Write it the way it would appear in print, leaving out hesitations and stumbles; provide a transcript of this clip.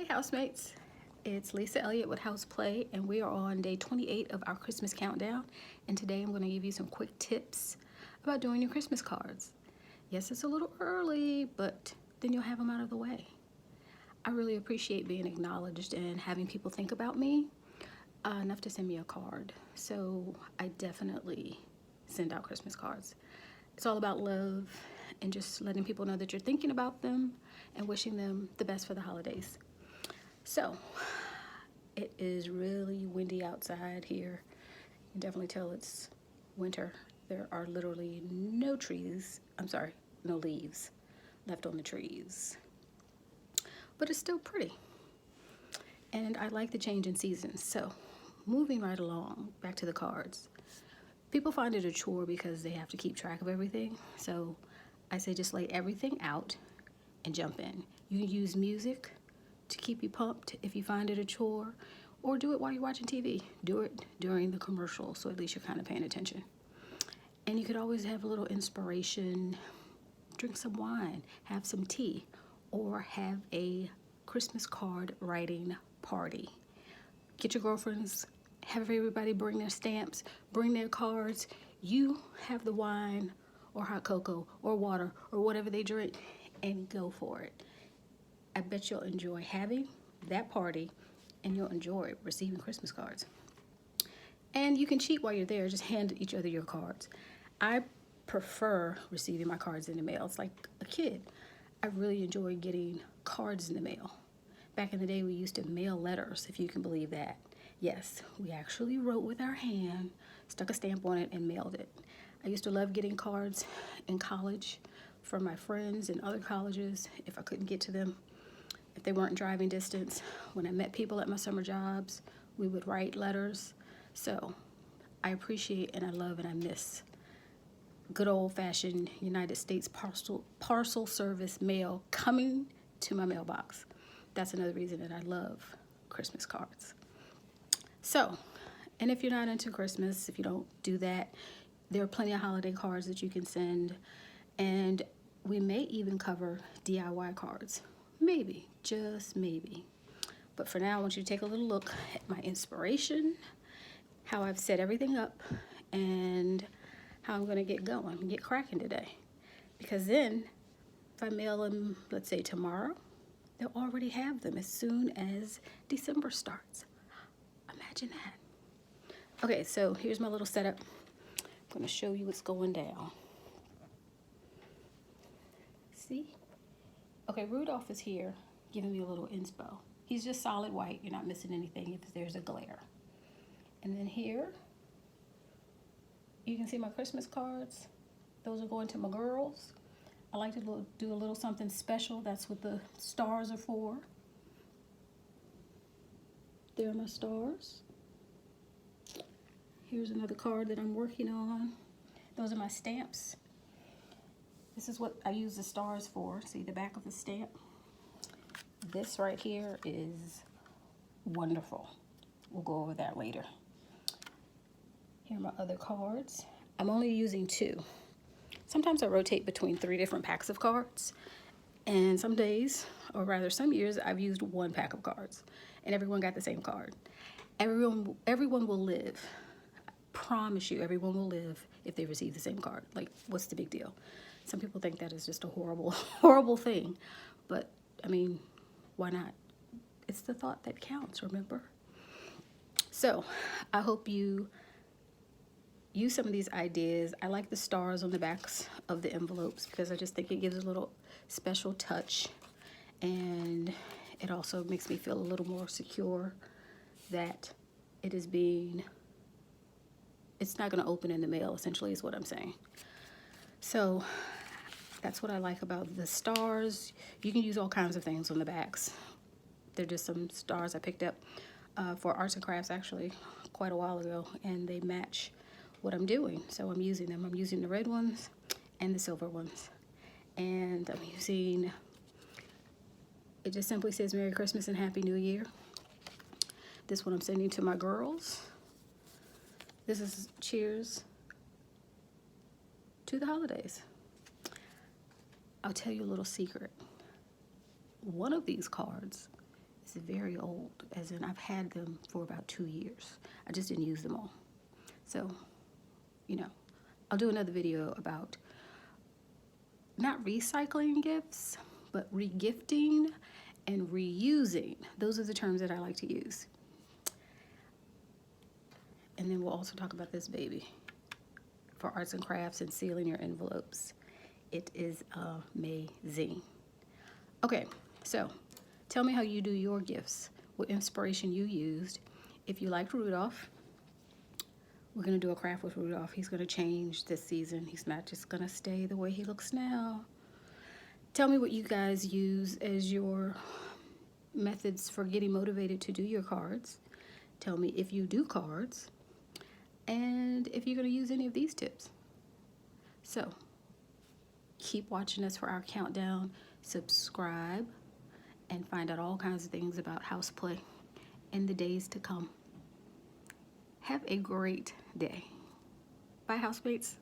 Hey housemates, it's Lisa Elliott with House Play, and we are on day 28 of our Christmas countdown. And today I'm going to give you some quick tips about doing your Christmas cards. Yes, it's a little early, but then you'll have them out of the way. I really appreciate being acknowledged and having people think about me enough to send me a card. So I definitely send out Christmas cards. It's all about love and just letting people know that you're thinking about them and wishing them the best for the holidays. So, it is really windy outside here. You can definitely tell it's winter. There are literally no leaves left on the trees. But it's still pretty. And I like the change in seasons. So, moving right along, back to the cards. People find it a chore because they have to keep track of everything. So, I say just lay everything out and jump in. You can use music to keep you pumped if you find it a chore, or do it while you're watching TV. Do it during the commercial, so at least you're kind of paying attention. And you could always have a little inspiration, drink some wine, have some tea, or have a Christmas card writing party. Get your girlfriends, have everybody bring their stamps, bring their cards. You have the wine or hot cocoa or water or whatever they drink, and go for it. I bet you'll enjoy having that party, and you'll enjoy receiving Christmas cards. And you can cheat while you're there, just hand each other your cards. I prefer receiving my cards in the mail. It's like a kid. I really enjoy getting cards in the mail. Back in the day, we used to mail letters, if you can believe that. Yes, we actually wrote with our hand, stuck a stamp on it, and mailed it. I used to love getting cards in college from my friends in other colleges if I couldn't get to them. If they weren't driving distance. When I met people at my summer jobs, we would write letters. So I appreciate and I love and I miss good old-fashioned United States parcel service mail coming to my mailbox. That's another reason that I love Christmas cards. So, and if you're not into Christmas, if you don't do that, there are plenty of holiday cards that you can send, and we may even cover DIY cards. Maybe, just maybe. But for now, I want you to take a little look at my inspiration, how I've set everything up, and how I'm gonna get going and get cracking today. Because then, if I mail them, let's say tomorrow, they'll already have them as soon as December starts. Imagine that. Okay, so here's my little setup. I'm gonna show you what's going down. See? Okay, Rudolph is here giving me a little inspo. He's just solid white. You're not missing anything if there's a glare. And then here, you can see my Christmas cards. Those are going to my girls. I like to do a little something special. That's what the stars are for. There are my stars. Here's another card that I'm working on. Those are my stamps. This is what I use the stars for. See the back of the stamp? This right here is wonderful. We'll go over that later. Here are my other cards. I'm only using 2. Sometimes I rotate between 3 different packs of cards. And some days, or rather some years, I've used 1 pack of cards. And everyone got the same card. Everyone will live. I promise you, everyone will live if they receive the same card. Like, what's the big deal? Some people think that is just a horrible, horrible thing. But, I mean, why not? It's the thought that counts, remember? So, I hope you use some of these ideas. I like the stars on the backs of the envelopes because I just think it gives a little special touch. And it also makes me feel a little more secure that it's not going to open in the mail, essentially, is what I'm saying. So that's what I like about the stars. You can use all kinds of things on the backs. They're just some stars I picked up for arts and crafts actually quite a while ago, and they match what I'm doing. So I'm using them. I'm using the red ones and the silver ones. And I'm using, it just simply says Merry Christmas and Happy New Year. This one I'm sending to my girls. This is cheers to the holidays. I'll tell you a little secret. One of these cards It's very old, as in I've had them for about 2 years. I just didn't use them all. So, you know, I'll do another video about not recycling gifts, but regifting and reusing. Those are the terms that I like to use. And then we'll also talk about this baby for arts and crafts and sealing your envelopes. It is amazing. Okay, so tell me how you do your gifts, what inspiration you used. If you liked Rudolph, we're gonna do a craft with Rudolph. He's gonna change this season. He's not just gonna stay the way he looks now. Tell me what you guys use as your methods for getting motivated to do your cards. Tell me if you do cards and if you're gonna use any of these tips. So keep watching us for our countdown, subscribe, and find out all kinds of things about house play in the days to come. Have a great day. Bye, housemates.